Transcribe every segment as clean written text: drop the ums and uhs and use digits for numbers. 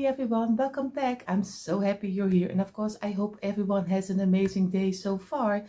Hey everyone, welcome back. I'm so happy you're here, and of course I hope everyone has an amazing day so far.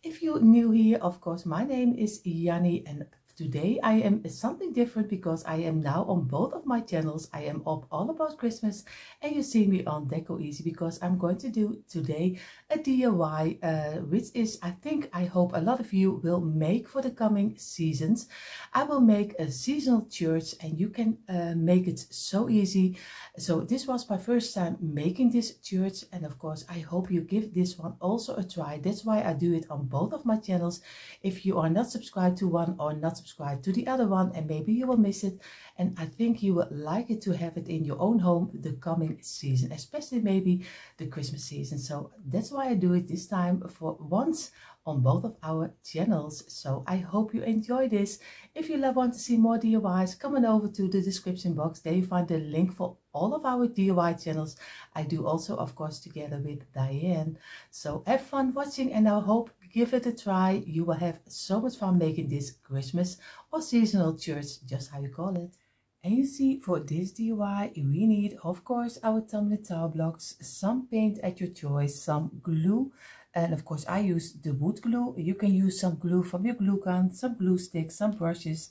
If you're new here, of course my name is Yahhh, and today I am something different because I am now on both of my channels. I am up all about Christmas and you see me on Deco Easy because I'm going to do today a DIY which is I hope a lot of you will make for the coming seasons. I will make a seasonal church and you can make it so easy. So this was my first time making this church, and of course I hope you give this one also a try. That's why I do it on both of my channels. If you are not subscribed to one or not subscribe to the other one, and maybe you will miss it, and I think you would like it to have it in your own home the coming season, especially maybe the Christmas season. So that's why I do it this time for once on both of our channels. So I hope you enjoy this. If you want to see more DIYs, come on over to the description box. There you find the link for all of our DIY channels. I do also, of course, together with Diane. So have fun watching, and I hope give it a try. You will have so much fun making this Christmas or seasonal church, just how you call it. And you see, for this DIY we need, of course, our tumbling tile blocks, some paint at your choice, some glue, and of course I use the wood glue. You can use some glue from your glue gun, some glue sticks, some brushes.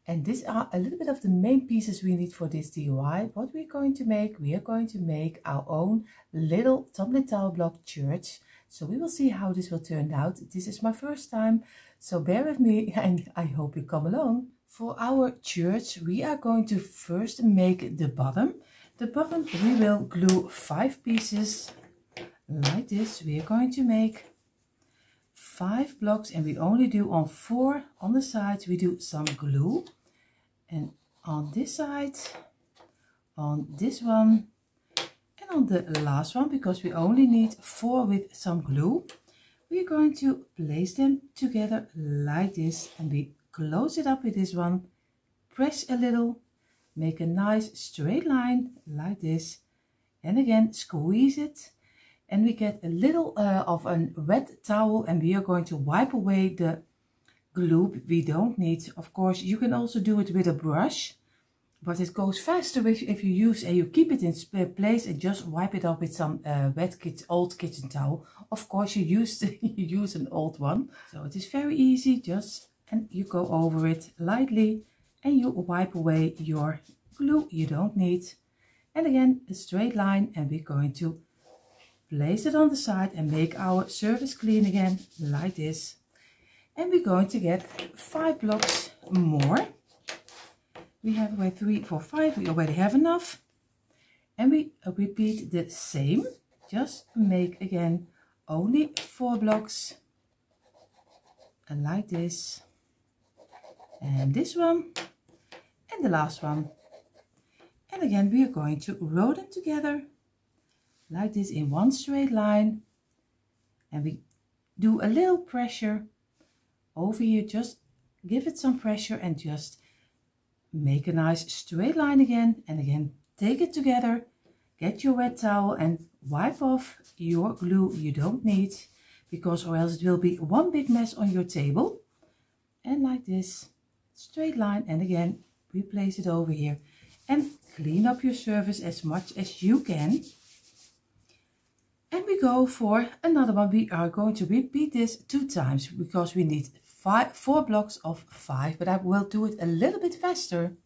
And these are a little bit of the main pieces we need for this DIY. What we're going to make, we are going to make our own little tumbling tile block church. So we will see how this will turn out. This is my first time, so bear with me and I hope you come along. For our church, we are going to first make the bottom. The bottom we will glue 5 pieces like this. We are going to make 5 blocks, and we only do on 4 on the sides. We do some glue, and on this side, on this one, and on the last one, because we only need 4 with some glue, we are going to place them together like this, and we close it up with this one, press a little, make a nice straight line like this, and again squeeze it, and we get a little of a wet towel, and we are going to wipe away the glue we don't need. Of course you can also do it with a brush, but it goes faster if you use and you keep it in place and just wipe it off with some old kitchen towel. Of course you use an old one, so it is very easy. And you go over it lightly and you wipe away your glue you don't need, and again a straight line, and we're going to place it on the side and make our surface clean again like this. And we're going to get 5 blocks more. We have 3, 4, 5. We already have enough, and we repeat the same. Just make again only 4 blocks, and like this, and this one, and the last one. And again we are going to roll them together like this in one straight line, and we do a little pressure over here. Just give it some pressure and just make a nice straight line again, and again take it together, get your wet towel and wipe off your glue you don't need, because or else it will be one big mess on your table. And like this, straight line, and again we place it over here and clean up your surface as much as you can. And we go for another one. We are going to repeat this 2 times because we need 4 blocks of 5, but I will do it a little bit faster.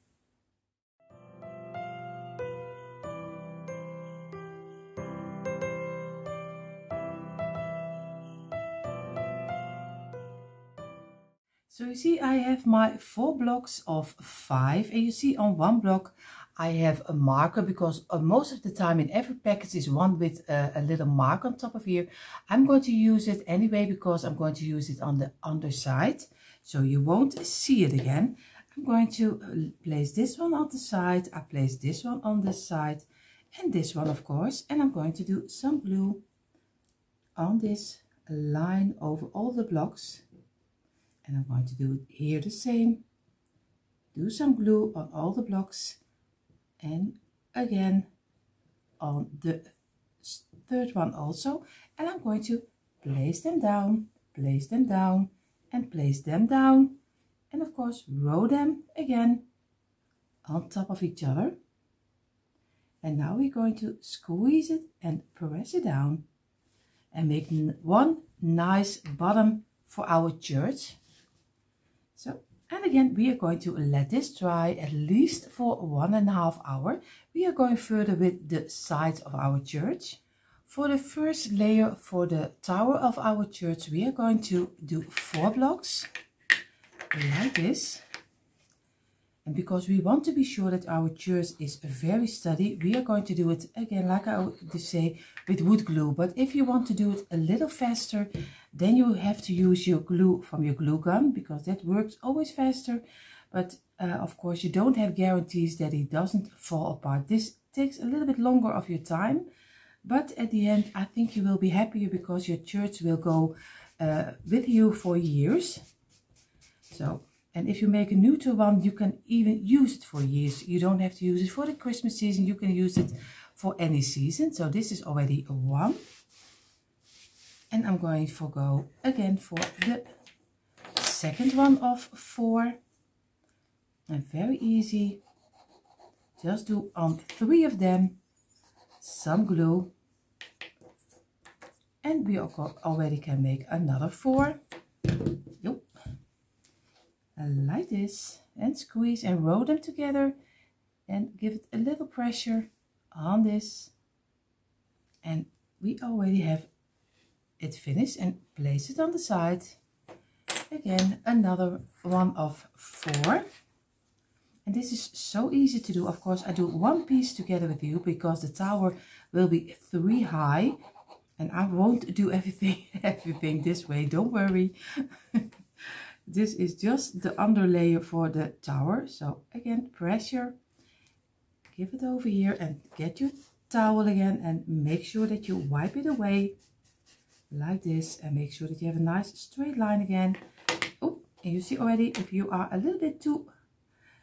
So you see I have my 4 blocks of 5, and you see on one block I have a marker, because most of the time in every package is one with a little mark on top of here. I'm going to use it anyway because I'm going to use it on the underside, so you won't see it again. I'm going to place this one on the side, I place this one on the side, and this one of course, and I'm going to do some glue on this line over all the blocks. And I'm going to do it here the same. Do some glue on all the blocks, and again on the 3rd one also. And I'm going to place them down, place them down, and place them down. And of course roll them again on top of each other. And now we're going to squeeze it and press it down and make one nice bottom for our church. So, and again, we are going to let this dry at least for 1.5 hours. We are going further with the sides of our church. For the first layer for the tower of our church, we are going to do 4 blocks like this. And because we want to be sure that our church is very steady, we are going to do it again, like I would say, with wood glue. But if you want to do it a little faster, then you have to use your glue from your glue gun, because that works always faster. But of course, you don't have guarantees that it doesn't fall apart. This takes a little bit longer of your time, but at the end, I think you will be happier because your church will go with you for years. So. And if you make a neutral one, you can even use it for years. You don't have to use it for the Christmas season. You can use it for any season. So this is already a 1. And I'm going to go again for the second one of 4. And very easy. Just do on 3 of them some glue. And we already can make another 4. Yep. Like this, and squeeze and roll them together and give it a little pressure on this, and we already have it finished. And place it on the side. Again, another one of 4, and this is so easy to do. Of course, I do 1 piece together with you because the tower will be 3 high, and I won't do everything this way, don't worry. This is just the under layer for the tower. So again, pressure, give it over here and get your towel again and make sure that you wipe it away like this, and make sure that you have a nice straight line again. Oh, and you see already, if you are a little bit too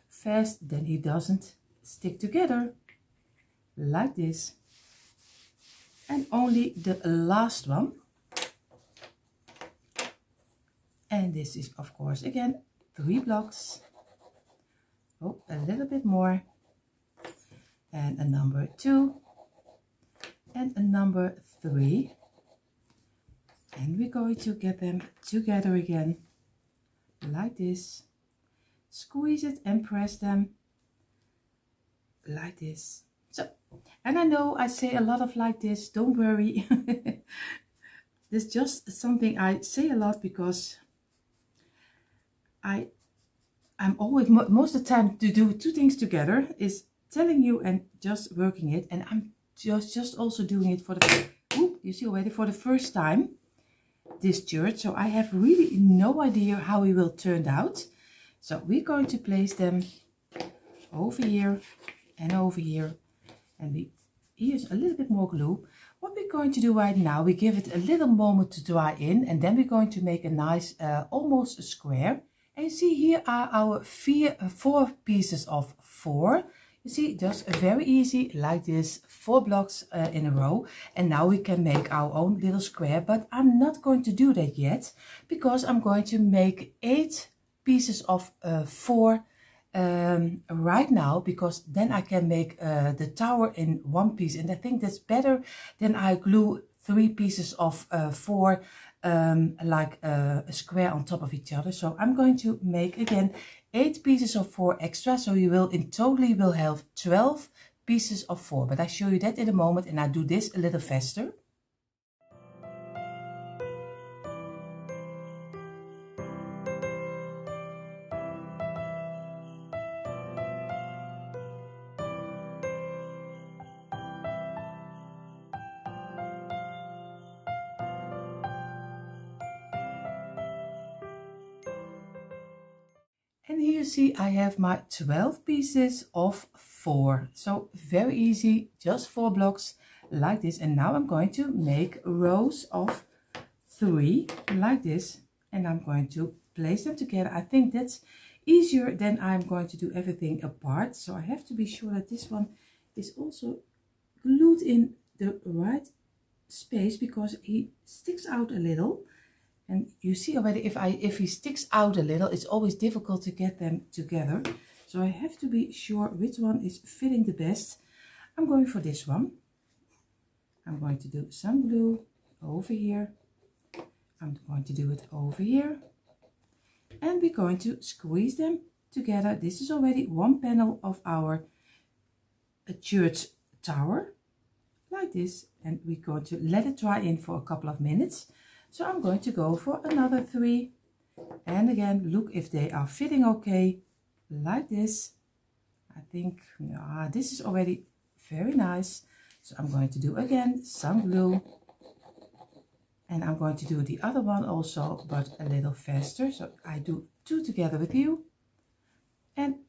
fast, then it doesn't stick together like this. And only the last one. And this is, of course, again, 3 blocks. Oh, a little bit more. And a number 2. And a number 3. And we're going to get them together again. Like this. Squeeze it and press them. Like this. So, and I know I say a lot of like this. Don't worry. This is just something I say a lot because I'm always, most of the time, to do 2 things together is telling you and just working it. And I'm just also doing it for the, you see already, for the first time, this church. So I have really no idea how it will turn out. So we're going to place them over here and over here. And here's a little bit more glue. What we're going to do right now, we give it a little moment to dry in. And then we're going to make a nice, almost a square. And you see, here are our 4 pieces of 4. You see, just very easy, like this, 4 blocks in a row. And now we can make our own little square. But I'm not going to do that yet, because I'm going to make 8 pieces of 4 right now, because then I can make the tower in 1 piece. And I think that's better than I glue 3 pieces of 4 like a square on top of each other. So I'm going to make again 8 pieces of 4 extra, so you will in totally will have 12 pieces of 4, but I show you that in a moment, and I do this a little faster. And here you see I have my 12 pieces of 4. So very easy, just 4 blocks like this. And now I'm going to make rows of 3 like this. And I'm going to place them together. I think that's easier than I'm going to do everything apart. So I have to be sure that this one is also glued in the right space, because he sticks out a little. And you see already, if he sticks out a little, it's always difficult to get them together. So I have to be sure which one is fitting the best. I'm going for this one. I'm going to do some glue over here. I'm going to do it over here. And we're going to squeeze them together. This is already one panel of our church tower, like this. And we're going to let it dry in for a couple of minutes. So I'm going to go for another 3. And again, look if they are fitting okay, like this. I think this is already very nice. So I'm going to do again some glue. And I'm going to do the other one also, but a little faster. So I do 2 together with you. And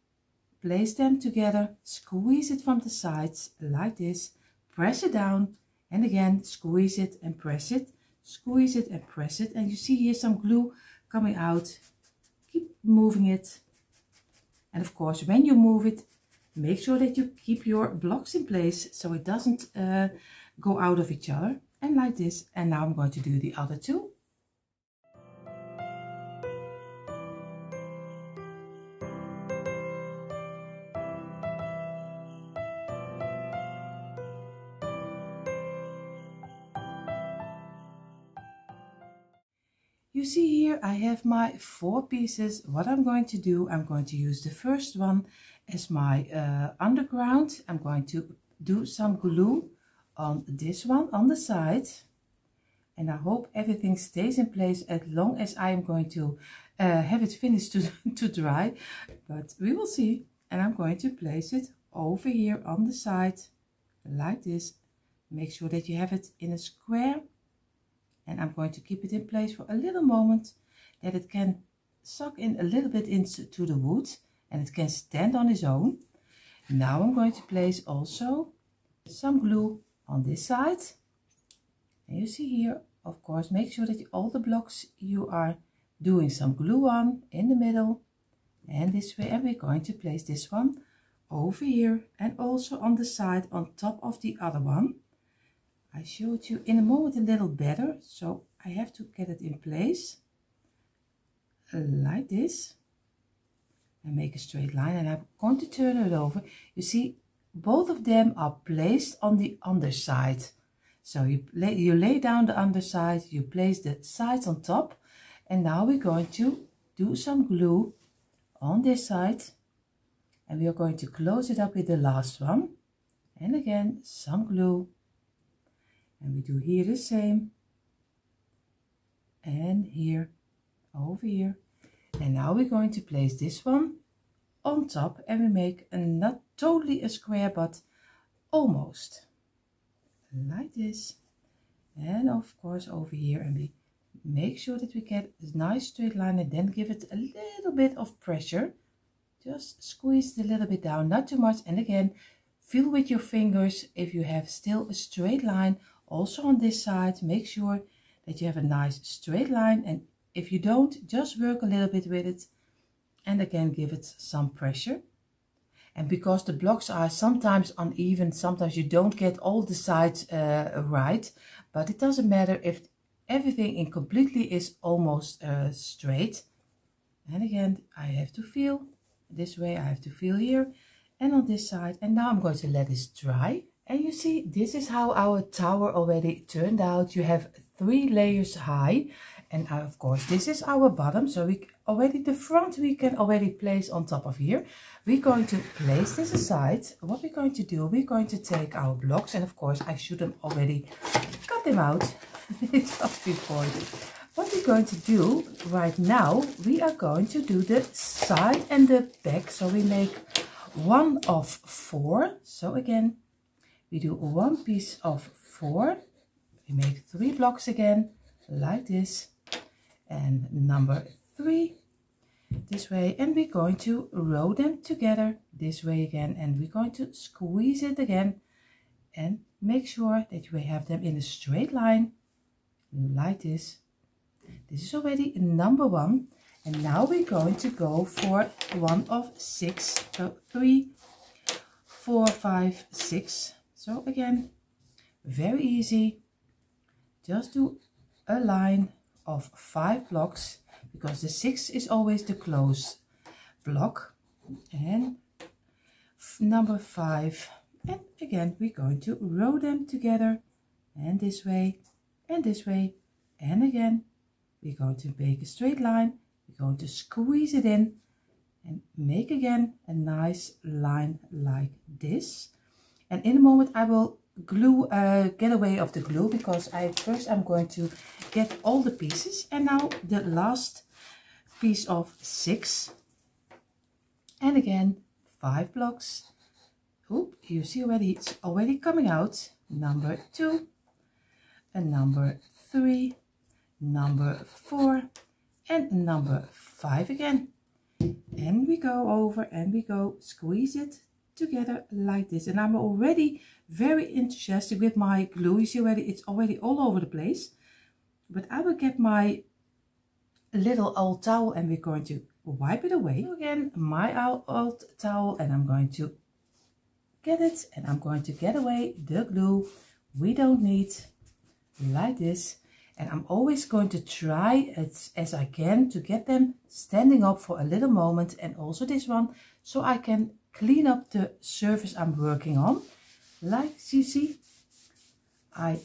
place them together. Squeeze it from the sides like this. Press it down. And again, squeeze it and press it. Squeeze it and press it. And you see here some glue coming out. Keep moving it. And of course, when you move it, make sure that you keep your blocks in place so it doesn't go out of each other. And like this. And now I'm going to do the other 2. You see here I have my 4 pieces. What I'm going to do, I'm going to use the first one as my underground. I'm going to do some glue on this one on the side. And I hope everything stays in place as long as I am going to have it finished to dry. But we will see. And I'm going to place it over here on the side like this. Make sure that you have it in a square. And I'm going to keep it in place for a little moment that it can suck in a little bit into the wood and it can stand on its own. Now I'm going to place also some glue on this side. And you see here, of course, make sure that all the blocks you are doing some glue on in the middle and this way. And we're going to place this one over here and also on the side on top of the other one. I showed you in a moment a little better, so I have to get it in place like this and make a straight line. And I'm going to turn it over. You see, both of them are placed on the underside. So you lay down the underside, you place the sides on top, and now we're going to do some glue on this side, and we are going to close it up with the last one. And again, some glue. And we do here the same. And here, over here. And now we're going to place this one on top. And we make not totally a square, but almost. Like this. And of course over here. And we make sure that we get a nice straight line. And then give it a little bit of pressure. Just squeeze it a little bit down. Not too much. And again, feel with your fingers if you have still a straight line. Also on this side, make sure that you have a nice straight line, and if you don't, just work a little bit with it and again give it some pressure. And because the blocks are sometimes uneven, sometimes you don't get all the sides right, but it doesn't matter if everything in completely is almost straight. And again, I have to feel this way, I have to feel here and on this side. And now I'm going to let this dry. And you see, this is how our tower already turned out. You have 3 layers high. And of course, this is our bottom. So the front we can already place on top of here. We're going to place this aside. What we're going to do, we're going to take our blocks. And of course, I should have already cut them out just before. What we're going to do right now, we are going to do the side and the back. So we make 1 of 4. So again, we do 1 piece of 4. We make 3 blocks again, like this. And number 3, this way. And we're going to row them together this way again. And we're going to squeeze it again. And make sure that we have them in a straight line, like this. This is already number 1. And now we're going to go for 1 of 6. So 3, 4, 5, 6. So again, very easy. Just do a line of 5 blocks because the 6 is always the close block. And number 5 And again, we're going to row them together, and this way, and this way, and again. We're going to make a straight line. We're going to squeeze it in and make again a nice line like this. And in a moment I will glue, get away of the glue, because first I'm going to get all the pieces. And now the last piece of 6. And again, 5 blocks. Oop, you see already, it's already coming out. Number 2, and number 3, number 4, and number 5 again. And we go over and we go squeeze it together like this. And I'm already very enthusiastic with my glue. You see already, it's already all over the place. But I will get my little old towel and we're going to wipe it away. So again, my old towel, and I'm going to get it, and I'm going to get away the glue we don't need, like this. And I'm always going to try as I can to get them standing up for a little moment, and also this one, so I can clean up the surface I'm working on. Like you see, I'm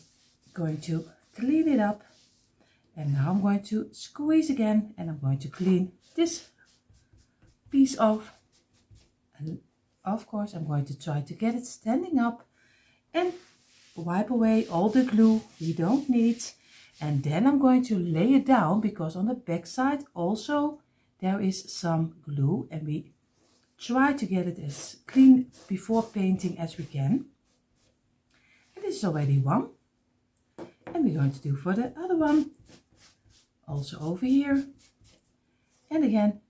going to clean it up, and now I'm going to squeeze again, and I'm going to clean this piece off. And of course I'm going to try to get it standing up and wipe away all the glue we don't need. And then I'm going to lay it down, because on the back side also there is some glue, and we try to get it as clean before painting as we can. And this is already one, and we're going to do for the other one, also over here. And again,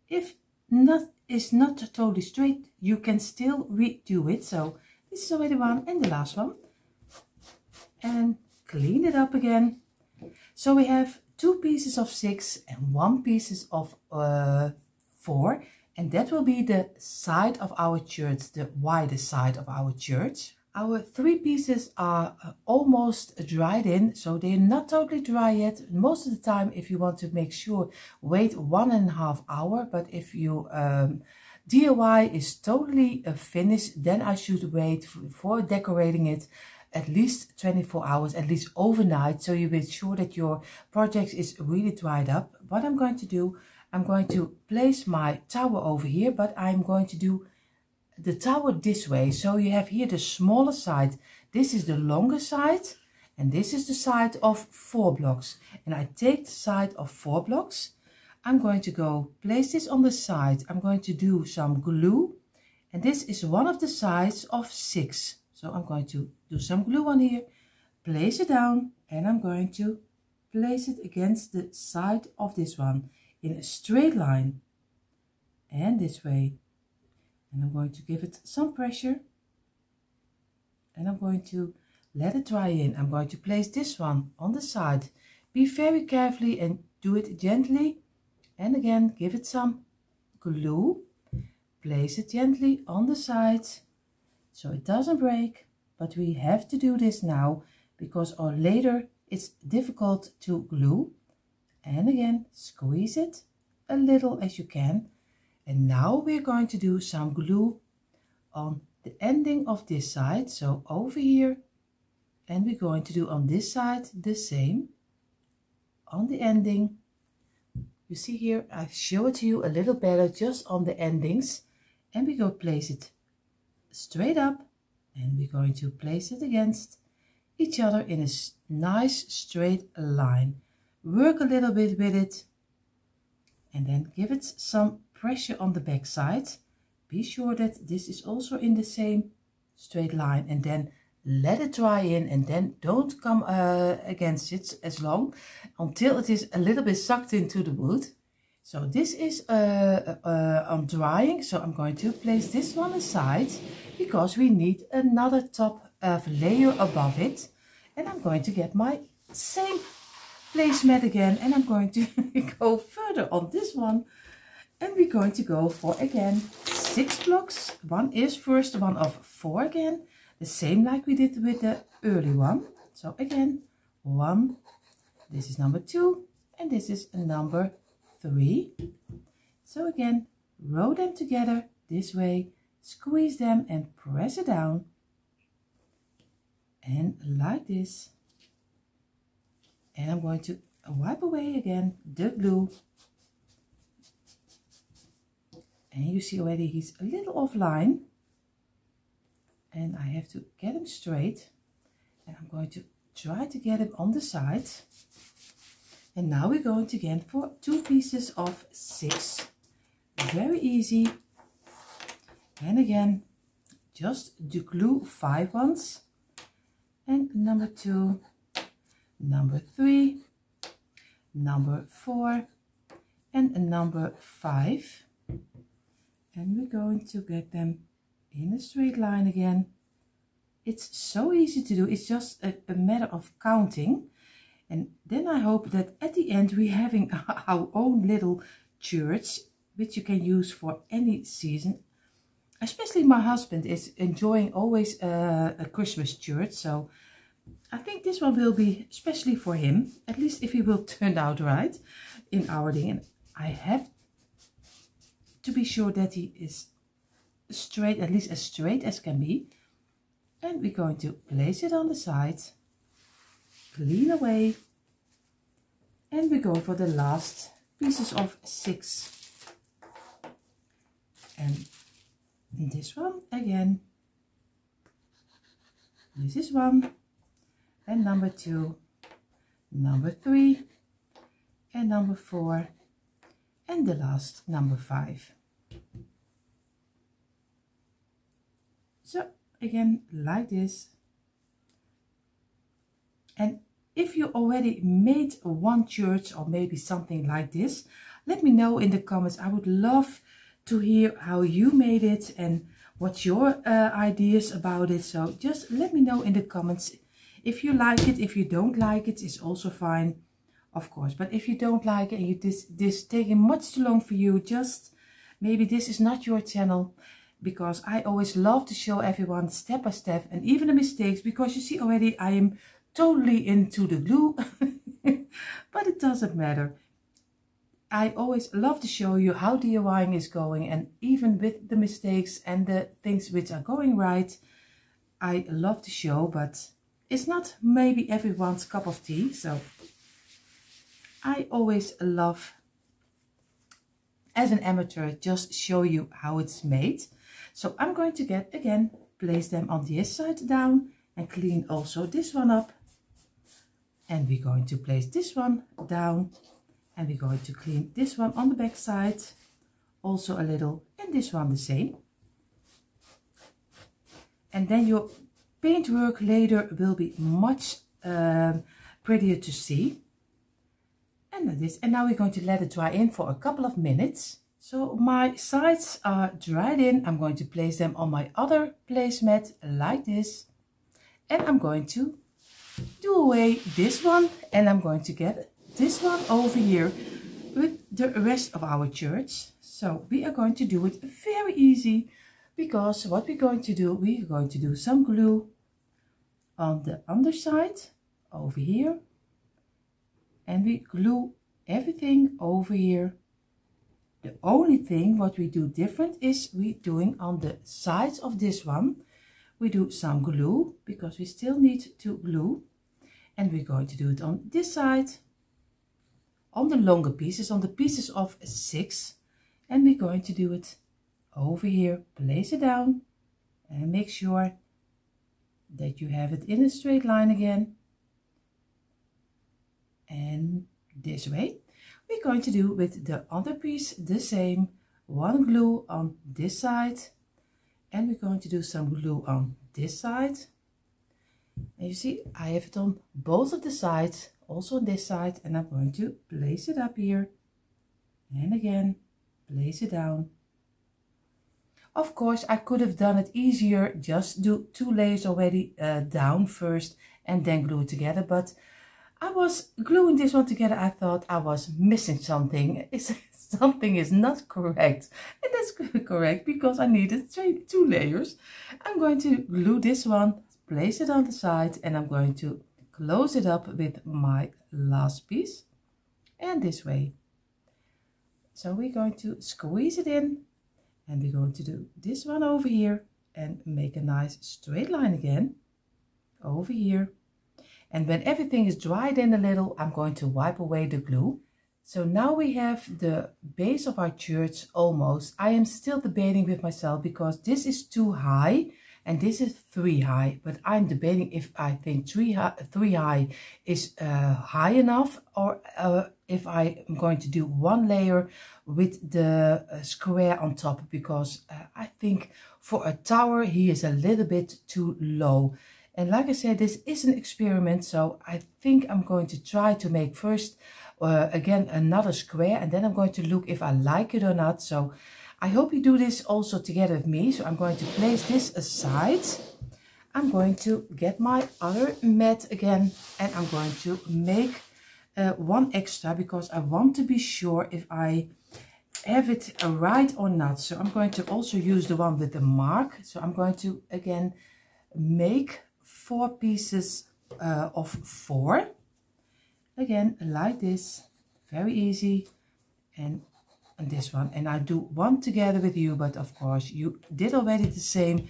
if it's not totally straight, you can still redo it. So this is already one, and the last one, and clean it up again. So we have 2 pieces of 6 and 1 piece of 4, and that will be the side of our church, the wider side of our church. Our 3 pieces are almost dried in, so they're not totally dry yet. Most of the time, if you want to make sure, wait 1.5 hours. But if you DIY is totally finished, then I should wait for decorating it at least 24 hours, at least overnight, so you make sure that your project is really dried up. What I'm going to do, I'm going to place my tower over here, but I'm going to do the tower this way. So you have here the smaller side, this is the longer side, and this is the side of 4 blocks. And I take the side of 4 blocks, I'm going to go place this on the side, I'm going to do some glue, and this is one of the sides of 6. So I'm going to do some glue on here, place it down, and I'm going to place it against the side of this one in a straight line, and this way. And I'm going to give it some pressure, and I'm going to let it dry in. I'm going to place this one on the side. Be very carefully and do it gently. And again, give it some glue, place it gently on the side, so it doesn't break. But we have to do this now, because or later it's difficult to glue. And again, squeeze it a little as you can. And now we're going to do some glue on the ending of this side, so over here. And we're going to do on this side the same on the ending. You see here, I show it to you a little better just on the endings. And we go place it straight up, and we're going to place it against each other in a nice straight line. Work a little bit with it, and then give it some pressure on the back side. Be sure that this is also in the same straight line, and then let it dry in, and then don't come against it as long until it is a little bit sucked into the wood. So this is on drying, so I'm going to place this one aside, because we need another top layer above it. And I'm going to get my same placemat again, and I'm going to go further on this one. And we're going to go for, again, 6 blocks. One is first one of 4 again, the same like we did with the early one. So again, 1, this is number 2, and this is number 3. So again, row them together this way, squeeze them and press it down, and like this. And I'm going to wipe away again the glue. And you see already he's a little offline. And I have to get him straight. And I'm going to try to get him on the side. And now we're going to again for 2 pieces of 6. Very easy. And again, just do glue 5 ones. And number 2, number 3, number 4, and number 5. And we're going to get them in a straight line again. It's so easy to do. It's just a matter of counting. And then I hope that at the end we're having our own little church, which you can use for any season. Especially my husband is enjoying always a Christmas church. So I think this one will be especially for him. At least if he will turn out right in our thing. And I have to be sure that he is straight, at least as straight as can be. And we're going to place it on the side. Clean away, and we go for the last pieces of 6. And this one again, this is 1, and number 2, number 3, and number 4, and the last number 5. So again like this. And if you already made one church or maybe something like this, let me know in the comments. I would love to hear how you made it and what's your ideas about it. So just let me know in the comments. If you like it, if you don't like it, it's also fine, of course. But if you don't like it and this taking much too long for you, just maybe this is not your channel. Because I always love to show everyone step by step and even the mistakes. Because you see already I am totally into the glue. But it doesn't matter. I always love to show you how DIYing is going. And even with the mistakes and the things which are going right, I love to show. But it's not maybe everyone's cup of tea. So I always love, as an amateur, just show you how it's made. So I'm going to get, again, place them on this side down and clean also this one up. And we're going to place this one down. And we're going to clean this one on the back side. Also a little. And this one the same. And then your paintwork later will be much prettier to see. And this. And now we're going to let it dry in for a couple of minutes. So my sides are dried in. I'm going to place them on my other placemat like this. And I'm going to do away this one. And I'm going to get this one over here with the rest of our church. So we are going to do it very easy. Because what we're going to do some glue on the underside over here. And we glue everything over here. The only thing what we do different is we doing on the sides of this one. We do some glue because we still need to glue. And we're going to do it on this side. On the longer pieces, on the pieces of 6. And we're going to do it over here. Place it down. And make sure that you have it in a straight line again. And this way. We're going to do with the other piece the same. One glue on this side. And we're going to do some glue on this side. And you see, I have it on both of the sides. Also on this side. And I'm going to place it up here. And again, place it down. Of course, I could have done it easier. Just do 2 layers already down first. And then glue it together. But I was gluing this one together. I thought I was missing something. Something is not correct. And that's correct because I needed 2 layers. I'm going to glue this one, place it on the side, and I'm going to close it up with my last piece. And this way. So we're going to squeeze it in. And we're going to do this one over here and make a nice straight line again. over here. And when everything is dried in a little, I'm going to wipe away the glue. So now we have the base of our church almost. I am still debating with myself because this is too high and this is 3 high. But I'm debating if I think 3 high is high enough, or if I am going to do 1 layer with the square on top, because I think for a tower he is a little bit too low. And like I said, this is an experiment, so I think I'm going to try to make first again another square, and then I'm going to look if I like it or not. So I hope you do this also together with me. So I'm going to place this aside. I'm going to get my other mat again, and I'm going to make 1 extra because I want to be sure if I have it right or not. So I'm going to also use the one with the mark. So I'm going to again make 4 pieces of 4, again like this, very easy, and this one, and I do 1 together with you, but of course you did already the same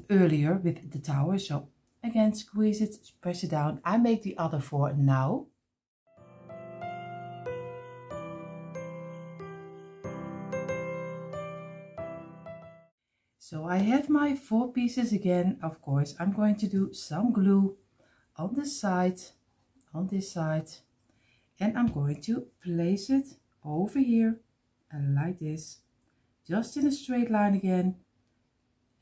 earlier with the tower. So again, squeeze it, press it down. I make the other 4 now. So I have my 4 pieces again. Of course, I'm going to do some glue on the side, on this side, and I'm going to place it over here and like this, just in a straight line again.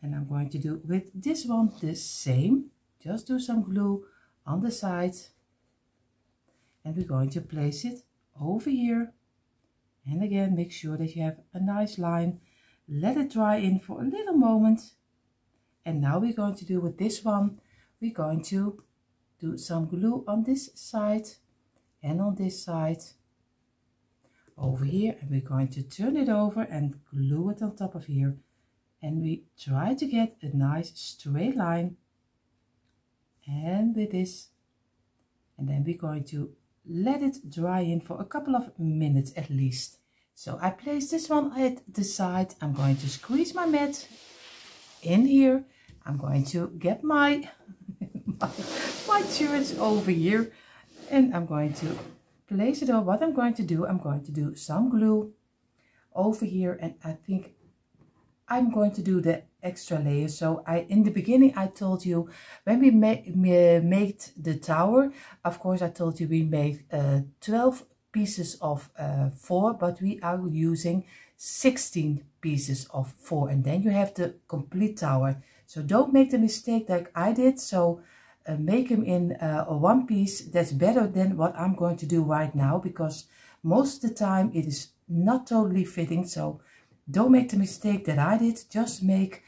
And I'm going to do with this one the same, just do some glue on the side, and we're going to place it over here. And again, make sure that you have a nice line. Let it dry in for a little moment. And now we're going to do with this one, we're going to do some glue on this side and on this side over here, and we're going to turn it over and glue it on top of here, and we try to get a nice straight line, and with this, and then we're going to let it dry in for a couple of minutes at least. So I place this one at the side. I'm going to squeeze my mat in here. I'm going to get my my church over here, and I'm going to place it over. What I'm going to do some glue over here, and I think I'm going to do the extra layer. So in the beginning I told you when we made the tower, of course I told you we made 12 pieces of 4, but we are using 16 pieces of 4, and then you have the complete tower. So don't make the mistake like I did. So make them in a 1 piece. That's better than what I'm going to do right now, because most of the time it is not totally fitting. So don't make the mistake that I did. Just make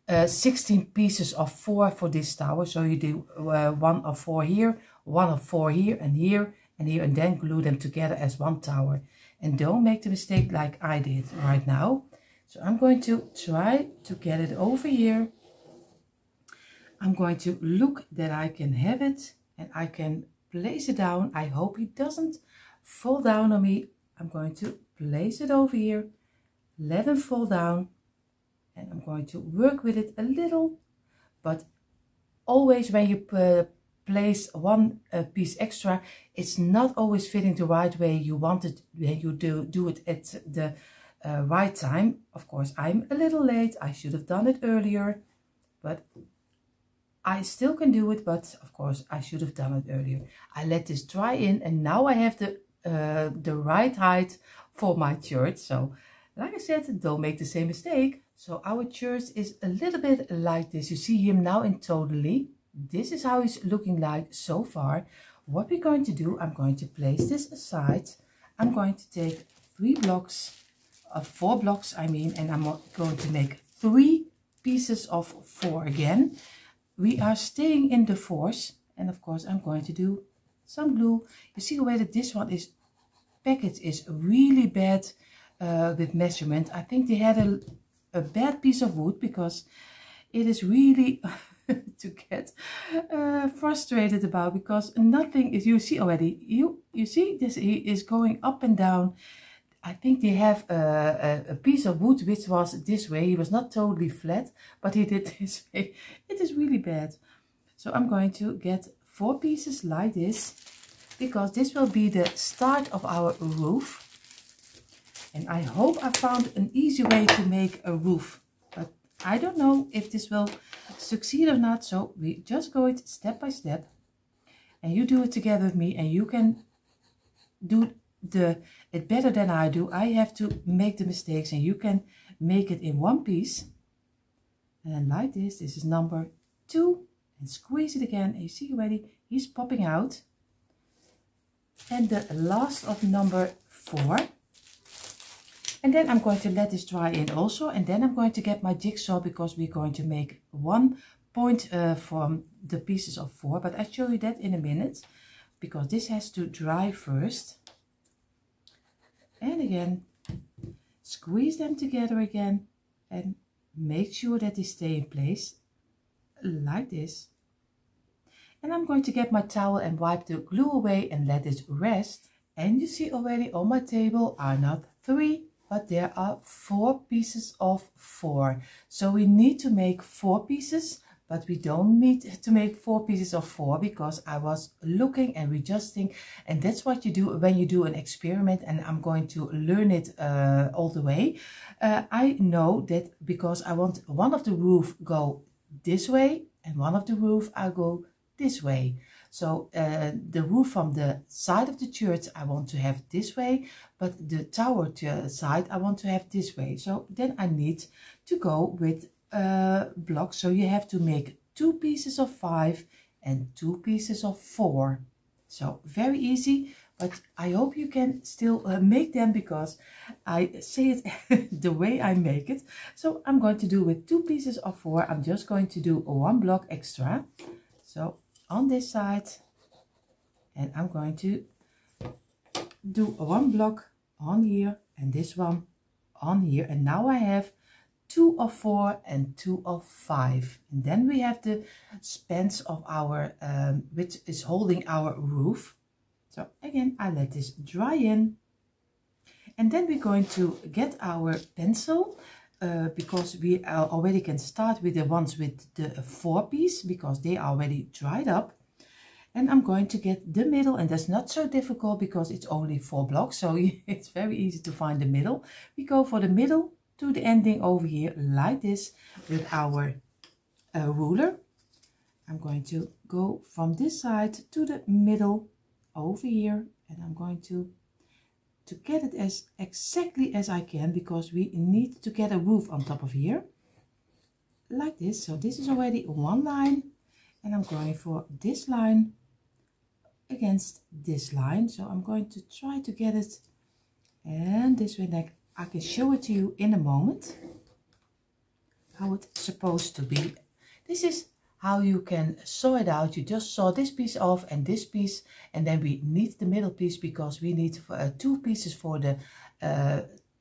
16 pieces of 4 for this tower. So you do 1 of 4 here, 1 of 4 here, and here, and here, and then glue them together as 1 tower. And don't make the mistake like I did right now. So I'm going to try to get it over here. I'm going to look that I can have it, and I can place it down. I hope it doesn't fall down on me. I'm going to place it over here, let it fall down, and I'm going to work with it a little. But always when you place 1 piece extra, it's not always fitting the right way you want it when you do it at the right time. Of course, I'm a little late. I should have done it earlier, but I still can do it, but of course I should have done it earlier. I let this dry in, and now I have the right height for my church. So like I said, don't make the same mistake. So our church is a little bit like this. You see him now in totally. This is how he's looking like so far. What we're going to do, I'm going to place this aside. I'm going to take 4 blocks, I mean, and I'm going to make 3 pieces of 4 again. We are staying in the 4s, and of course I'm going to do some glue. You see the way that this one is packaged is really bad with measurement. I think they had a bad piece of wood, because it is really to get frustrated about, because nothing is, you see already, you see this, he is going up and down. I think they have a piece of wood which was this way. He was not totally flat, but he did this way. It is really bad. So I'm going to get 4 pieces like this, because this will be the start of our roof. And I hope I found an easy way to make a roof, but I don't know if this will succeed or not. So we just go it step by step, and you do it together with me, and you can do it better than I do. I have to make the mistakes, and you can make it in one piece. And then like this is number 2, and squeeze it again, and you see already he's popping out. And the last of number 4. And then I'm going to let this dry in also, and then I'm going to get my jigsaw, because we're going to make 1 point from the pieces of 4, but I'll show you that in a minute, because this has to dry first. And again, squeeze them together again, and make sure that they stay in place like this. And I'm going to get my towel and wipe the glue away and let it rest. And you see already on my table are not 3, but there are 4 pieces of 4. So we need to make 4 pieces, but we don't need to make 4 pieces of 4, because I was looking and adjusting, and that's what you do when you do an experiment, and I'm going to learn it all the way. I know that because I want one of the roof go this way and one of the roof I go this way. So the roof from the side of the church I want to have this way, but the tower side I want to have this way. So then I need to go with blocks. So you have to make 2 pieces of 5 and 2 pieces of 4. So very easy, but I hope you can still make them, because I say it the way I make it. So I'm going to do with 2 pieces of 4. I'm just going to do 1 block extra. So on this side, and I'm going to do 1 block on here and this one on here, and now I have 2 of 4 and 2 of 5, and then we have the spans of our which is holding our roof. So again, I let this dry in, and then we're going to get our pencil, because we already can start with the ones with the 4 piece, because they are already dried up. And I'm going to get the middle, and that's not so difficult because it's only 4 blocks, so it's very easy to find the middle. We go for the middle to the ending over here like this with our ruler. I'm going to go from this side to the middle over here, and I'm going to get it as exactly as I can, because we need to get a roof on top of here like this. So this is already 1 line, and I'm going for this line against this line. So I'm going to try to get it, and this way I can show it to you in a moment how it's supposed to be. This is how you can saw it out. You just saw this piece off and this piece, and then we need the middle piece, because we need 2 pieces for the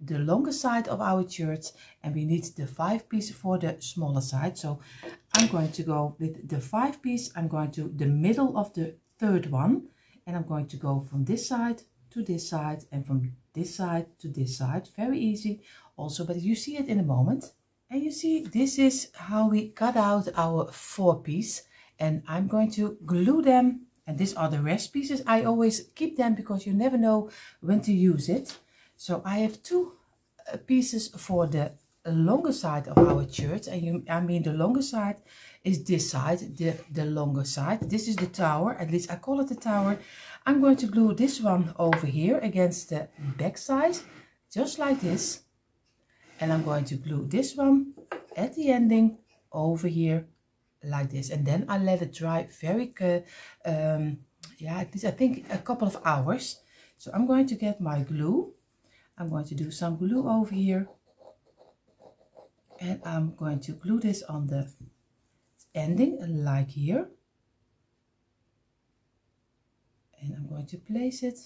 longer side of our church, and we need the 5 pieces for the smaller side. So I'm going to go with the 5 piece. I'm going to the middle of the 3rd one, and I'm going to go from this side to this side, and from this side to this side. Very easy also, but you see it in a moment. And you see, this is how we cut out our 4 piece, and I'm going to glue them. And these are the rest pieces. I always keep them because you never know when to use it. So I have 2 pieces for the longer side of our church, and I mean the longer side is this side, the longer side. This is the tower, at least I call it the tower. I'm going to glue this one over here against the back side, just like this. And I'm going to glue this one at the ending over here like this, and then I let it dry very yeah, at least I think a couple of hours. So I'm going to get my glue. I'm going to do some glue over here, and I'm going to glue this on the ending like here, and I'm going to place it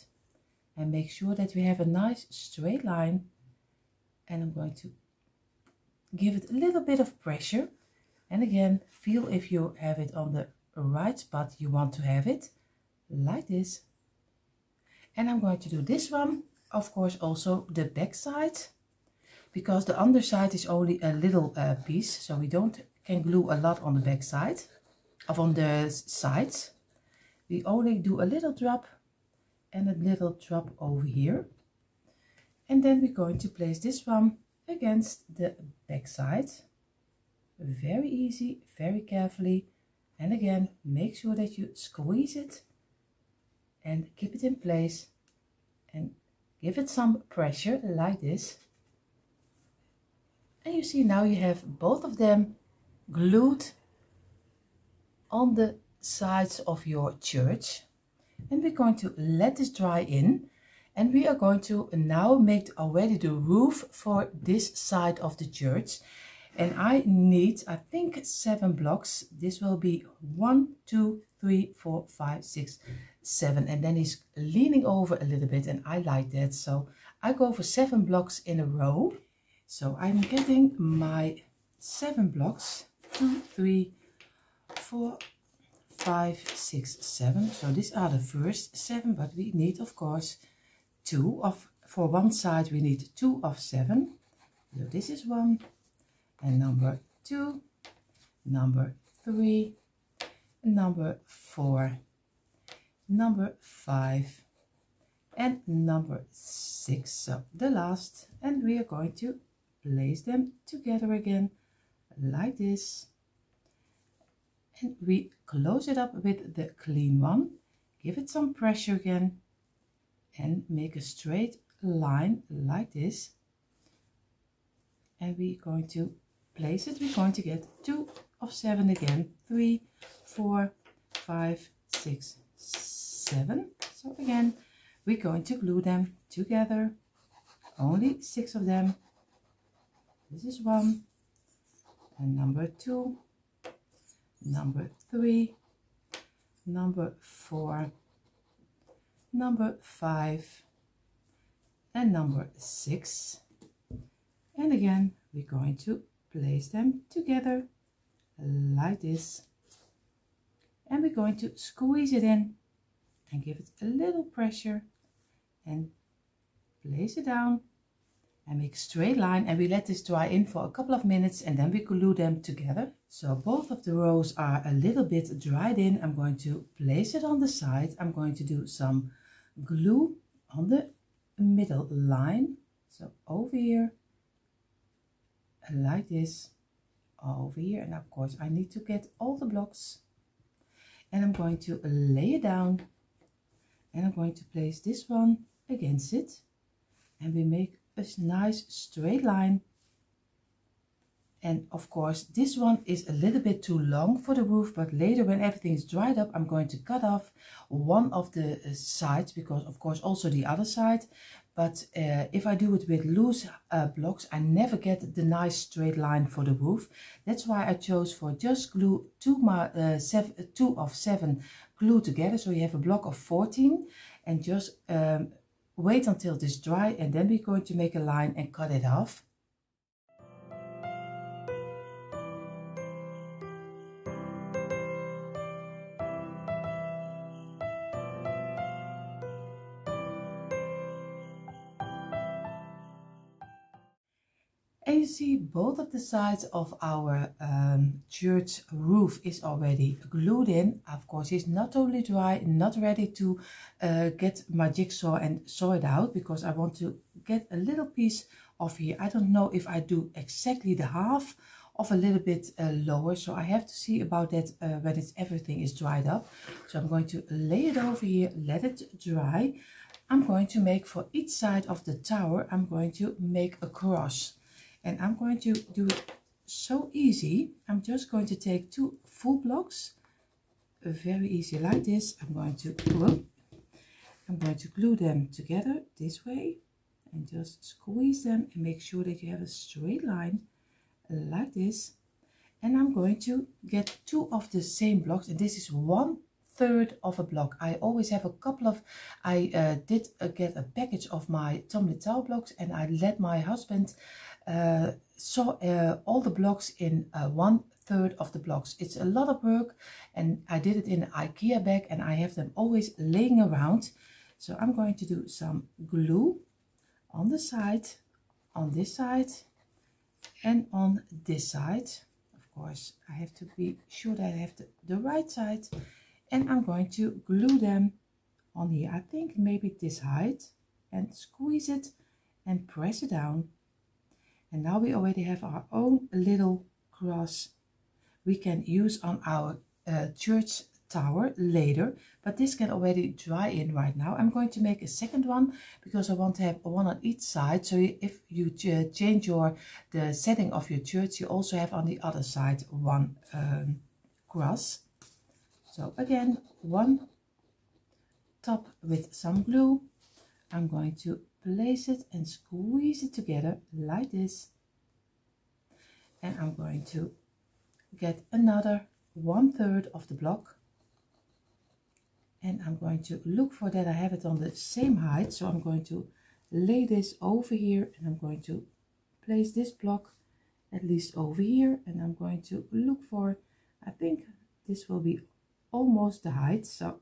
and make sure that we have a nice straight line. And I'm going to give it a little bit of pressure, and again feel if you have it on the right spot you want to have it like this. And I'm going to do this one, of course, also the back side, because the underside is only a little piece, so we can glue a lot on the back side. on the sides. We only do a little drop and a little drop over here. And then we're going to place this one against the back side. Very easy, very carefully. And again, make sure that you squeeze it and keep it in place and give it some pressure like this. And you see now you have both of them glued on the sides of your church. And we're going to let this dry in, and we are going to now make already the roof for this side of the church. And I need, I think, 7 blocks. This will be 1, 2, 3, 4, 5, 6, 7, and then he's leaning over a little bit, and I like that, so I go for 7 blocks in a row. So I'm getting my 7 blocks, 2, 3, 4, 5, 6, 7. So these are the first 7, but we need, of course, 2 of, for one side we need 2 of 7. So this is 1, and number 2, number 3, number 4, number 5, and number 6. So the last, and we are going to place them together again like this, and we close it up with the clean one. Give it some pressure again and make a straight line like this, and we're going to place it. We're going to get 2 of 7 again, 3, 4, 5, 6, 7. So again we're going to glue them together, only 6 of them. This is 1, and number 2, number 3, number 4, number 5, and number 6. And again we're going to place them together like this, and we're going to squeeze it in and give it a little pressure and place it down and make a straight line, and we let this dry in for a couple of minutes, and then we glue them together. So both of the rows are a little bit dried in. I'm going to place it on the side. I'm going to do some glue on the middle line, so over here like this, over here, and of course I need to get all the blocks, and I'm going to lay it down, and I'm going to place this one against it, and we make a nice straight line. And of course this one is a little bit too long for the roof, but later when everything is dried up I'm going to cut off one of the sides, because of course also the other side. But if I do it with loose blocks, I never get the nice straight line for the roof. That's why I chose for just glue 2 of 7 glue together, so you have a block of 14, and just wait until this dry, and then we're going to make a line and cut it off. And you see both of the sides of our church roof is already glued in. Of course it's not totally dry, not ready to get my jigsaw and saw it out, because I want to get a little piece off here. I don't know if I do exactly the half of a little bit lower, so I have to see about that when everything is dried up. So I'm going to lay it over here, let it dry. I'm going to make for each side of the tower, I'm going to make a cross. And I'm going to do it so easy. I'm just going to take 2 full blocks, very easy like this. I'm going to glue them together this way, and just squeeze them and make sure that you have a straight line like this. And I'm going to get 2 of the same blocks, and this is 1/3 of a block. I always have a couple of, I did get a package of my tumbling tile blocks, and I let my husband saw all the blocks in 1/3 of the blocks. It's a lot of work, and I did it in an IKEA bag, and I have them always laying around. So I'm going to do some glue on the side, on this side, and on this side. Of course I have to be sure that I have the right side, and I'm going to glue them on here. I think maybe this height, and squeeze it and press it down. And now we already have our own little cross we can use on our church tower later, but this can already dry in right now. I'm going to make a second one because I want to have one on each side, so if you change the setting of your church, you also have on the other side one cross. So again, one top with some glue. I'm going to place it and squeeze it together like this, and I'm going to get another 1/3 of the block, and I'm going to look for that I have it on the same height. So I'm going to lay this over here, and I'm going to place this block at least over here, and I'm going to look for, I think this will be almost the height. So,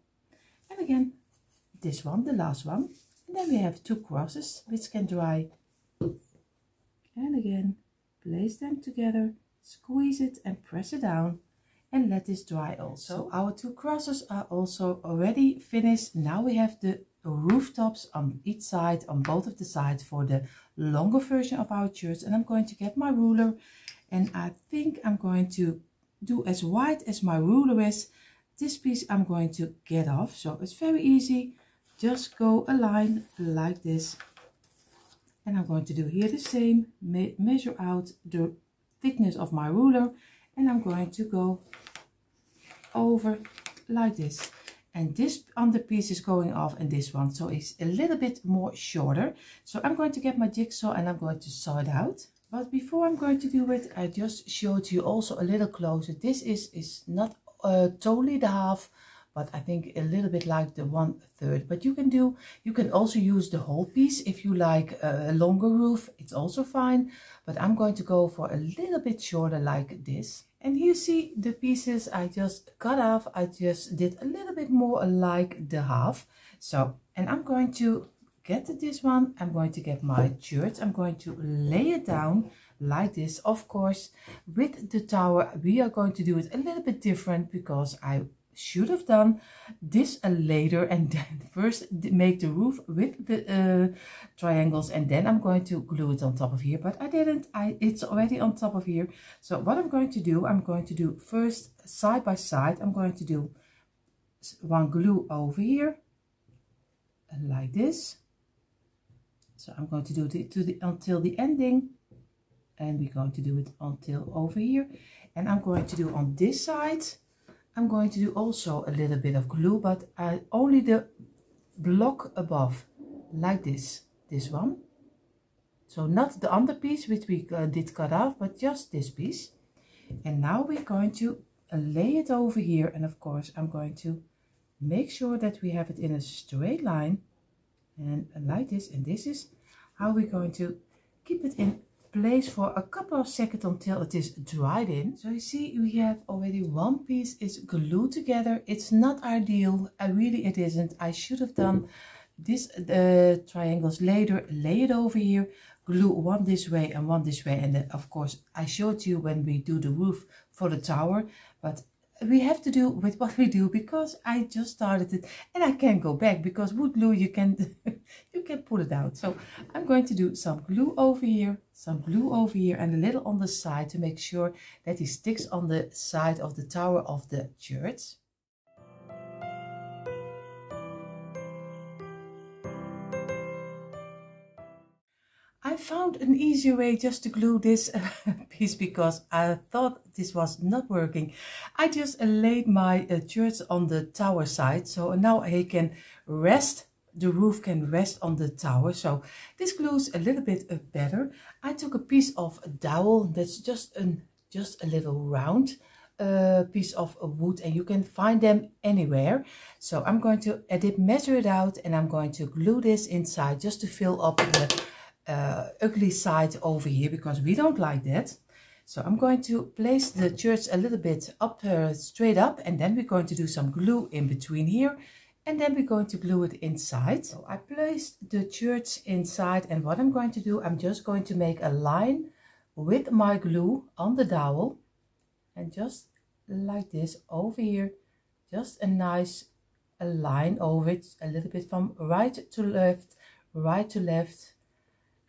and again this one, the last one, and then we have 2 crosses which can dry, and again place them together, squeeze it and press it down, and let this dry also. So our 2 crosses are also already finished. Now we have the rooftops on each side, on both of the sides, for the longer version of our church. And I'm going to get my ruler, and I think I'm going to do as wide as my ruler is. This piece I'm going to get off, so it's very easy. Just go a line like this, and I'm going to do here the same. Measure out the thickness of my ruler, and I'm going to go over like this, and this under piece is going off, and this one, so it's a little bit more shorter. So I'm going to get my jigsaw and I'm going to saw it out. But before I'm going to do it, I just showed you also a little closer. This is not totally the half, but I think a little bit like the 1/3. But you can also use the whole piece if you like a longer roof. It's also fine, but I'm going to go for a little bit shorter like this. And here you see the pieces I just cut off. I just did a little bit more like the half. So, and I'm going to get this one. I'm going to get my church. I'm going to lay it down like this. Of course, with the tower, we are going to do it a little bit different, because I should have done this later, and then first make the roof with the triangles, and then I'm going to glue it on top of here. But I didn't. It's already on top of here. So what I'm going to do first side by side. I'm going to do one glue over here like this. So I'm going to do it until the ending, and we're going to do it until over here. And I'm going to do on this side, I'm going to do also a little bit of glue, but only the block above, like this one. So not the under piece which we did cut off, but just this piece. And now we're going to lay it over here, and of course I'm going to make sure that we have it in a straight line, and like this. And this is how we're going to keep it in place for a couple of seconds until it is dried in. So you see, we have already one piece is glued together. It's not ideal, it isn't. I should have done this triangles later, lay it over here, glue one this way and one this way, and then of course I showed you when we do the roof for the tower. But we have to do with what we do, because I just started it and I can't go back, because wood glue you can you can pull it out. So I'm going to do some glue over here, some glue over here, and a little on the side to make sure that it sticks on the side of the tower of the church. I found an easier way just to glue this piece, because I thought this was not working. I just laid my church on the tower side, so now I can rest, the roof can rest on the tower. So this glues a little bit better. I took a piece of dowel that's just a little round piece of wood, and you can find them anywhere. So I'm going to measure it out, and I'm going to glue this inside just to fill up the ugly side over here, because we don't like that. So I'm going to place the church a little bit up, straight up, and then we're going to do some glue in between here, and then we're going to glue it inside. So I placed the church inside, and what I'm going to do, I'm just going to make a line with my glue on the dowel, and just like this over here, just a nice line over it, a little bit from right to left,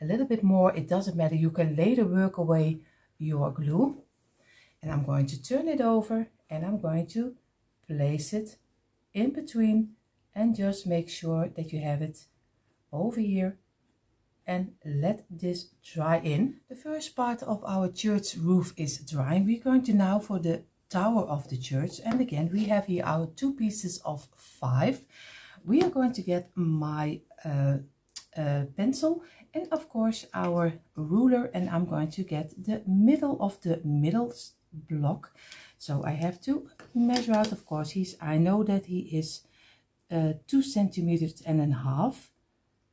a little bit more. It doesn't matter, you can later work away your glue. And I'm going to turn it over and I'm going to place it in between and just make sure that you have it over here and let this dry in. The first part of our church roof is drying. We're going to now for the tower of the church, and again we have here our 2 pieces of 5. We are going to get my pencil and of course our ruler, and I'm going to get the middle of the middle block. So I have to measure out, of course I know that he is 2 centimeters and a half,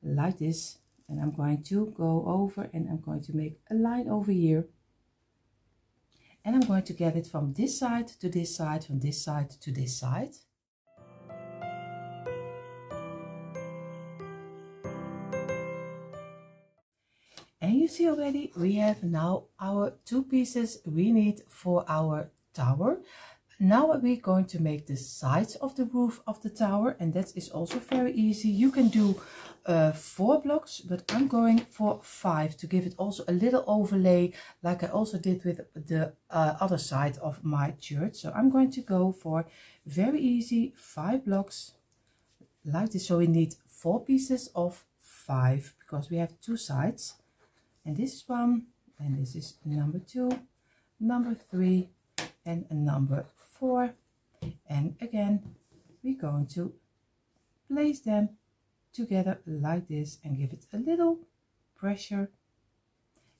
like this, and I'm going to go over and I'm going to make a line over here, and I'm going to get it from this side to this side, from this side to this side. And you see already we have now our 2 pieces we need for our tower. Now we're going to make the sides of the roof of the tower, and that is also very easy. You can do 4 blocks, but I'm going for 5 to give it also a little overlay, like I also did with the other side of my church. So I'm going to go for very easy 5 blocks like this. So we need 4 pieces of 5 because we have 2 sides, and this is 1, and this is number 2, number 3, and number 4. And again we're going to place them together like this and give it a little pressure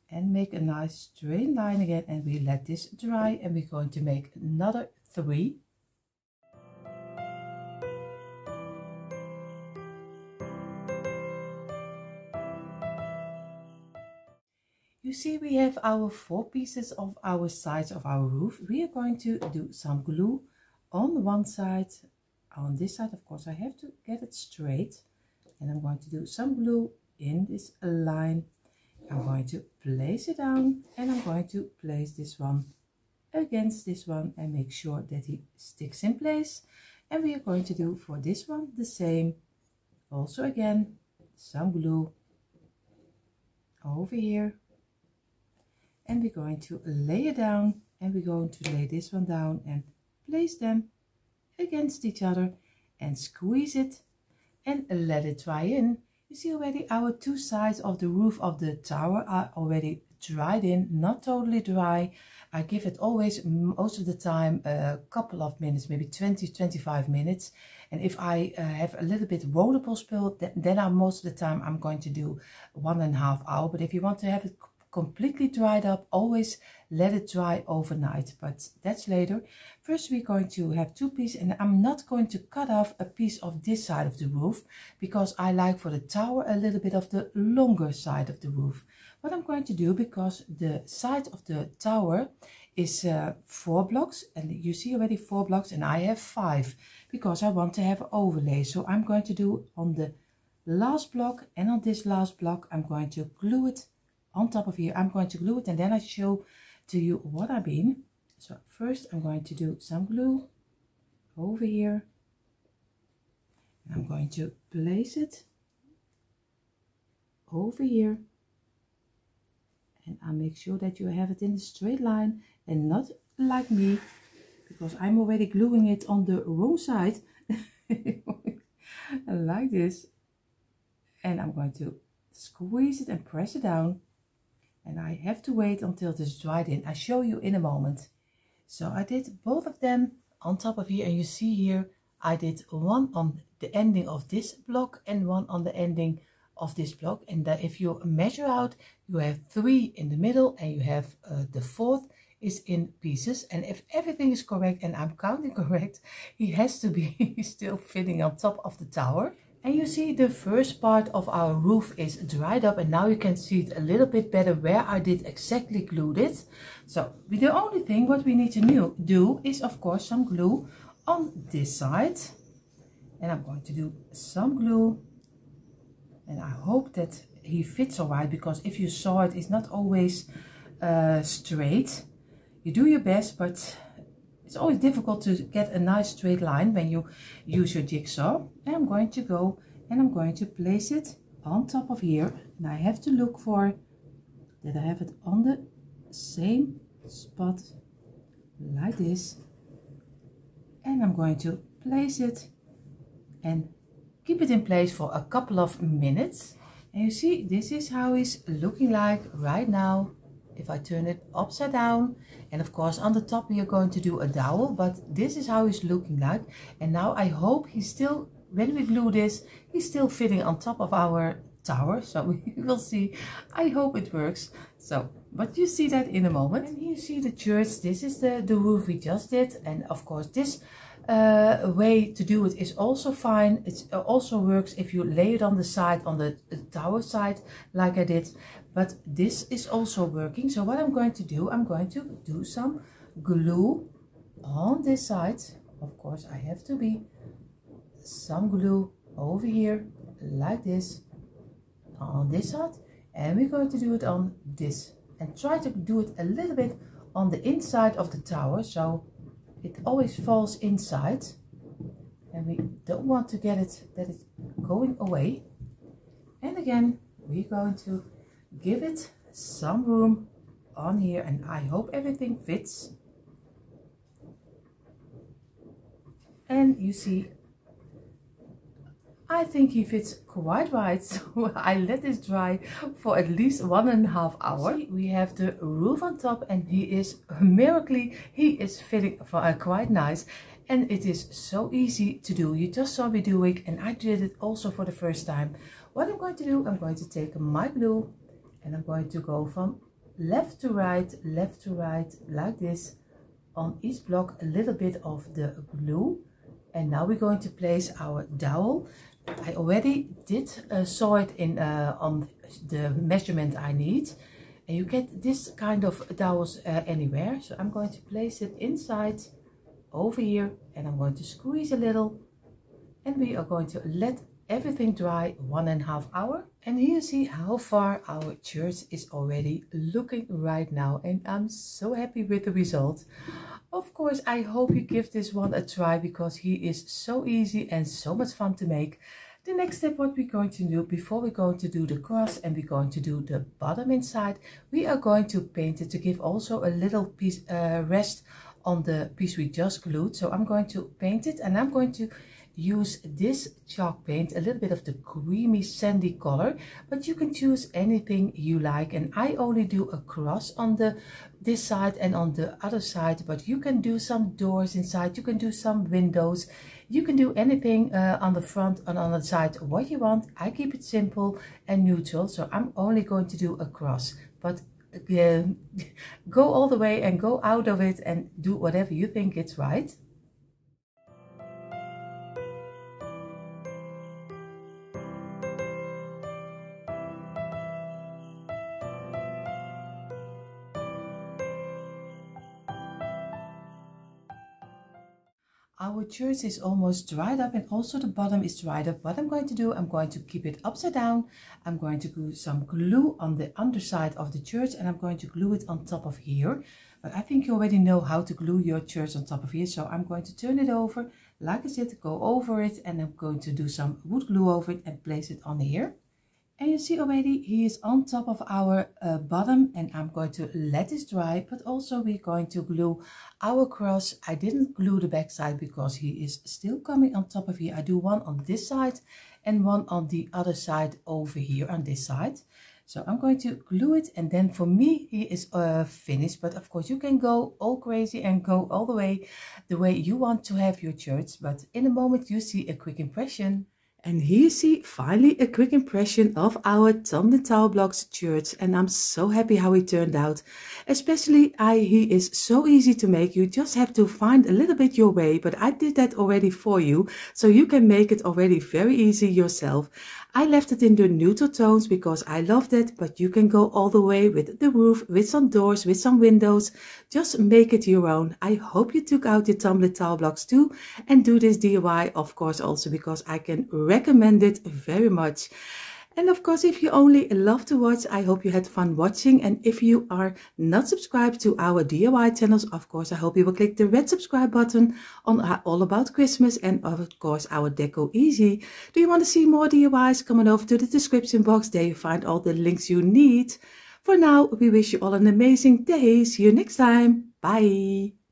and make a nice straight line again, and we let this dry, and we're going to make another 3. You see we have our 4 pieces of our sides of our roof. We are going to do some glue on one side. On this side, of course, I have to get it straight, and I'm going to do some glue in this line. I'm going to place it down, and I'm going to place this one against this one and make sure that he sticks in place. And we are going to do for this one the same. Also again, some glue over here. And we're going to lay it down, and we're going to lay this one down and place them against each other and squeeze it and let it dry in. You see already our 2 sides of the roof of the tower are already dried in, not totally dry. I give it always, most of the time, a couple of minutes, maybe 20-25 minutes. And if I have a little bit rollable spill, then most of the time I'm going to do 1.5 hours. But if you want to have it completely dried up, always let it dry overnight, but that's later. First we're going to have 2 pieces, and I'm not going to cut off a piece of this side of the roof because I like for the tower a little bit of the longer side of the roof. What I'm going to do, because the side of the tower is 4 blocks, and you see already 4 blocks, and I have 5 because I want to have an overlay. So I'm going to do on the last block and on this last block I'm going to glue it on top of here. I'm going to glue it, and then I show to you what I mean. So first I'm going to do some glue over here. I'm going to place it over here, and I make sure that you have it in a straight line and not like me, because I'm already gluing it on the wrong side. Like this, and I'm going to squeeze it and press it down. And I have to wait until it is dried in. I show you in a moment. So I did both of them on top of here, and you see here I did one on the ending of this block and one on the ending of this block. And that if you measure out, you have 3 in the middle, and you have the 4th is in pieces. And if everything is correct, and I'm counting correct, he has to be still fitting on top of the tower. And you see the first part of our roof is dried up, and now you can see it a little bit better where I did exactly glued it. So the only thing what we need to do is of course some glue on this side, and I'm going to do some glue, and I hope that he fits all right, because if you saw it, it's not always straight. You do your best, but It's always difficult to get a nice straight line when you use your jigsaw. And I'm going to go and I'm going to place it on top of here. And I have to look for that I have it on the same spot like this. And I'm going to place it and keep it in place for a couple of minutes. And you see, this is how it's looking like right now. If I turn it upside down, and of course on the top we are going to do a dowel, but this is how he's looking like. And now I hope he's still, when we glue this, he's still fitting on top of our tower. So we will see. I hope it works. So, but you see that in a moment. And you see the church. This is the roof we just did, and of course this way to do it is also fine. It also works if you lay it on the side, on the tower side, like I did. But this is also working. So what I'm going to do, I'm going to do some glue on this side. Of course, I have to be some glue over here, like this, on this side. And we're going to do it on this. And try to do it a little bit on the inside of the tower, so it always falls inside. And we don't want to get it that it's going away. And again, we're going to give it some room on here, and I hope everything fits. And you see, I think he fits quite right, so I let this dry for at least 1.5 hours. We have the roof on top, and he is miraculously, he is fitting quite nice. And it is so easy to do. You just saw me do it, and I did it also for the first time. What I'm going to do, I'm going to take my glue, and I'm going to go from left to right, like this, on each block a little bit of the glue. And now we're going to place our dowel. I already did saw it in on the measurement I need. And you get this kind of dowels anywhere. So I'm going to place it inside over here, and I'm going to squeeze a little. And we are going to let everything dry 1.5 hours. And here you see how far our church is already looking right now, and I'm so happy with the result. Of course, I hope you give this one a try, because he is so easy and so much fun to make. The next step, what we're going to do before we're going to do the cross and we're going to do the bottom inside, we are going to paint it to give also a little piece rest on the piece we just glued. So I'm going to paint it, and I'm going to use this chalk paint, a little bit of the creamy sandy color, but you can choose anything you like. And I only do a cross on this side and on the other side, but you can do some doors inside, you can do some windows, you can do anything on the front and on the side what you want. I keep it simple and neutral, so I'm only going to do a cross, but go all the way and go out of it and do whatever you think it's right. Our church is almost dried up, and also the bottom is dried up. What I'm going to do, I'm going to keep it upside down. I'm going to glue some glue on the underside of the church, and I'm going to glue it on top of here. But I think you already know how to glue your church on top of here. So I'm going to turn it over, like I said, go over it, and I'm going to do some wood glue over it and place it on here. And you see already he is on top of our bottom, and I'm going to let this dry, but also we're going to glue our cross. I didn't glue the back side because he is still coming on top of here. I do one on this side and one on the other side over here on this side. So I'm going to glue it, and then for me he is finished. But of course you can go all crazy and go all the way you want to have your church. But in a moment you see a quick impression. And here you see finally a quick impression of our Tumbling Tower Blocks church, and I'm so happy how it turned out. Especially he is so easy to make. You just have to find a little bit your way, but I did that already for you, so you can make it already very easy yourself. I left it in the neutral tones because I loved it, but you can go all the way with the roof, with some doors, with some windows. Just make it your own. I hope you took out your Tumbling Tower Blocks too, and do this DIY, of course, also because I can recommend it very much. And of course, if you only love to watch, I hope you had fun watching. And if you are not subscribed to our DIY channels, of course, I hope you will click the red subscribe button on All About Christmas and of course our Deco Easy. Do you want to see more DIYs? Come on over to the description box. There you find all the links you need. For now, we wish you all an amazing day. See you next time. Bye.